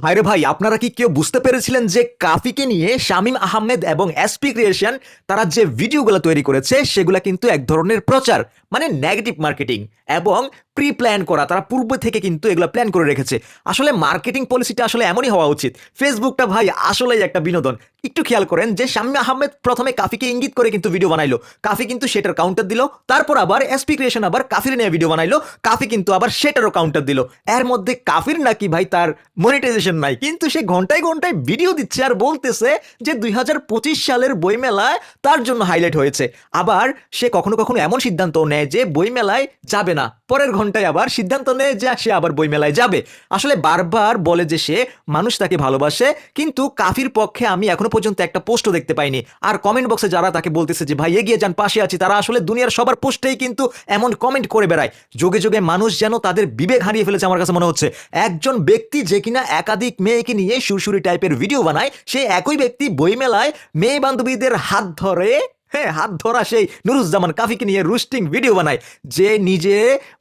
ভাইরে ভাই, আপনারা কি কেউ বুঝতে পেরেছিলেন যে কাফিকে নিয়ে শামীম আহমেদ এবং এসপি ক্রিয়েশন তারা যে ভিডিওগুলো তৈরি করেছে সেগুলো কিন্তু এক ধরনের প্রচার, মানে নেগেটিভ মার্কেটিং এবং প্রি প্ল্যান করা। তারা পূর্ব থেকে কিন্তু এগুলো প্ল্যান করে রেখেছে। আসলে মার্কেটিং পলিসিটা আসলে এমনই হওয়া উচিত। ফেসবুকটা ভাই আসলেই একটা বিনোদন। একটু খেয়াল করেন যে শামীম আহমেদ প্রথমে কাফিকে ইঙ্গিত করে কিন্তু ভিডিও বানাইলো, কাফি কিন্তু সেটার কাউন্টার দিল। তারপর আবার এসপি ক্রিয়েশন আবার কাফির নিয়ে ভিডিও বানাইলো, কাফি কিন্তু আবার সেটারও কাউন্টার দিল। এর মধ্যে কাফির নাকি ভাই তার মনিটাইজেশন নাই, কিন্তু সে ঘন্টায় ঘন্টায় ভিডিও দিচ্ছে আর বলতেছে যে 2025 সালের বইমেলায় তার জন্য হাইলাইট হয়েছে। আবার সে কখনো কখনো এমন সিদ্ধান্ত নেয় যে বইমেলায় যাবে না, পরের ঘন্টায় আবার সিদ্ধান্ত নেয় যে সে আবার বইমেলায় যাবে। আসলে বারবার বলে যে সে মানুষ তাকে ভালোবাসে, কিন্তু কাফির পক্ষে আমি এখনো পর্যন্ত একটা পোস্টও দেখতে পাইনি। আর কমেন্ট বক্সে যারা তাকে বলতেছে যে ভাই এগিয়ে যান, পাশে আছি, তারা আসলে দুনিয়ার সবার পোস্টেই কিন্তু এমন কমেন্ট করে বেড়ায়। যোগে যোগে মানুষ যেন তাদের বিবেক হারিয়ে ফেলেছে আমার কাছে মনে হচ্ছে। একজন ব্যক্তি যে কিনা একাধিক মেয়েকে নিয়ে সুরসুরি টাইপের ভিডিও বানায়, সে একই ব্যক্তি বইমেলায় মেয়ে বান্ধবীদের হাত ধরে, হ্যাঁ হাত ধরা সেই নুরুজ্জামান কাফিকে নিয়ে রুস্টিং ভিডিও বানায়। যে নিজে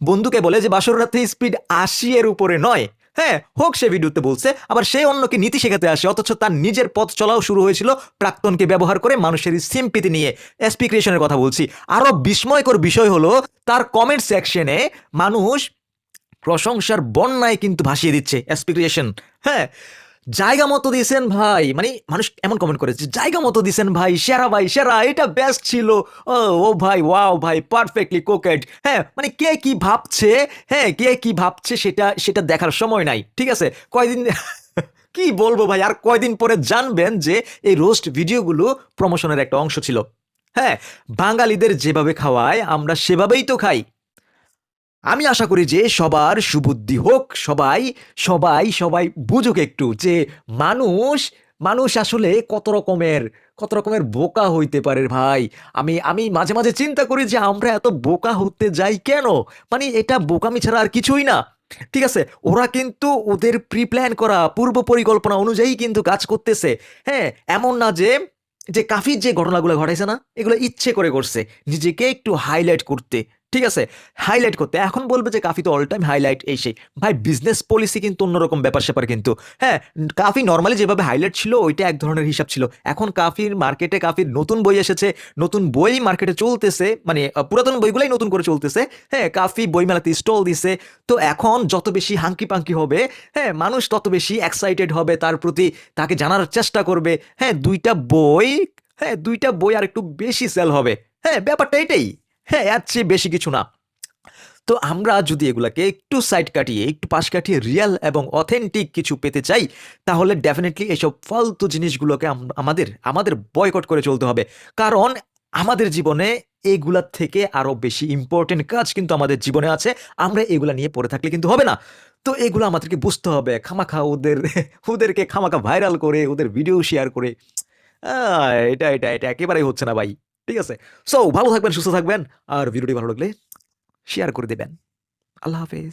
বন্ধুকে বলে যে বাসর রাতে স্পিড 80 এর উপরে নয়, হ্যাঁ হোক সে ভিডিওতে বলছে। আবার সে অন্যকে নীতি শেখাতে আসে, অথচ তার নিজের পথ চলাও শুরু হয়েছিল প্রাক্তনকে ব্যবহার করে মানুষের সিম্পিতি নিয়ে। এসপি ক্রিয়েশনের কথা বলছি। আরো বিস্ময়কর বিষয় হলো তার কমেন্ট সেকশনে মানুষ প্রশংসার বন্যায় কিন্তু ভাসিয়ে দিচ্ছে এসপি ক্রিয়েশন। হ্যাঁ, জায়গা মতো দিয়েছেন ভাই, মানে মানুষ এমন কমেন্ট করেছে জায়গা মতো দিয়েছেন ভাই, সেরা, এটা বেস্ট ছিল। ও ও ভাই, ওয়াও ভাই, পারফেক্টলি কোকেড। হ্যাঁ মানে কে কি ভাবছে, হ্যাঁ কে কি ভাবছে সেটা সেটা দেখার সময় নাই, ঠিক আছে। কয়দিন কি বলবো ভাই, আর কয়দিন পরে জানবেন যে এই রোস্ট ভিডিওগুলো প্রমোশনের একটা অংশ ছিল। হ্যাঁ, বাঙালিদের যেভাবে খাওয়ায় আমরা সেভাবেই তো খাই। আমি আশা করি যে সবার সুবুদ্ধি হোক, সবাই সবাই সবাই বুঝুক একটু যে মানুষ মানুষ আসলে কত রকমের বোকা হইতে পারে ভাই। আমি আমি মাঝে মাঝে চিন্তা করি যে আমরা এত বোকা হতে যাই কেন। মানে এটা বোকামি ছাড়া আর কিছুই না। ঠিক আছে, ওরা কিন্তু ওদের প্রি প্ল্যান করা পূর্ব পরিকল্পনা অনুযায়ী কিন্তু কাজ করতেছে। হ্যাঁ, এমন না যে যে কাফির যে ঘটনাগুলো ঘটাইছে না, এগুলো ইচ্ছে করে করছে নিজেকে একটু হাইলাইট করতে। ঠিক আছে, হাইলাইট করতে। এখন বলবে যে কাফি তো অল টাইম হাইলাইট এই সেই। ভাই বিজনেস পলিসি কিন্তু অন্যরকম ব্যাপার স্যাপার কিন্তু। হ্যাঁ, কাফি নর্মালি যেভাবে হাইলাইট ছিল ওইটা এক ধরনের হিসাব ছিল। এখন কাফির মার্কেটে কাফির নতুন বই এসেছে, নতুন বই মার্কেটে চলতেছে, মানে পুরাতন বইগুলাই নতুন করে চলতেছে। হ্যাঁ, কাফি বইমেলাতে স্টল দিছে। তো এখন যত বেশি হাঙ্কি পাঙ্কি হবে, হ্যাঁ মানুষ তত বেশি এক্সাইটেড হবে তার প্রতি, তাকে জানার চেষ্টা করবে। হ্যাঁ দুইটা বই, হ্যাঁ দুইটা বই আর একটু বেশি সেল হবে। হ্যাঁ ব্যাপারটা এটাই। হ্যাঁ এর চেয়ে বেশি কিছু না। তো আমরা যদি এগুলাকে একটু সাইড কাটিয়ে একটু পাশ কাটিয়ে রিয়েল এবং অথেন্টিক কিছু পেতে চাই, তাহলে ডেফিনেটলি এসব ফালতু জিনিসগুলোকে আমাদের আমাদের বয়কট করে চলতে হবে। কারণ আমাদের জীবনে এগুলার থেকে আরো বেশি ইম্পর্টেন্ট কাজ কিন্তু আমাদের জীবনে আছে। আমরা এগুলা নিয়ে পড়ে থাকলে কিন্তু হবে না। তো এগুলো আমাদেরকে বুঝতে হবে। খামাখা ওদেরকে খামাখা ভাইরাল করে ওদের ভিডিও শেয়ার করে এটা একেবারেই হচ্ছে না ভাই। ঠিক আছে, সো ভালো থাকবেন, সুস্থ থাকবেন। আর ভিডিওটি ভালো লাগলে শেয়ার করে দেবেন। আল্লাহ হাফেজ।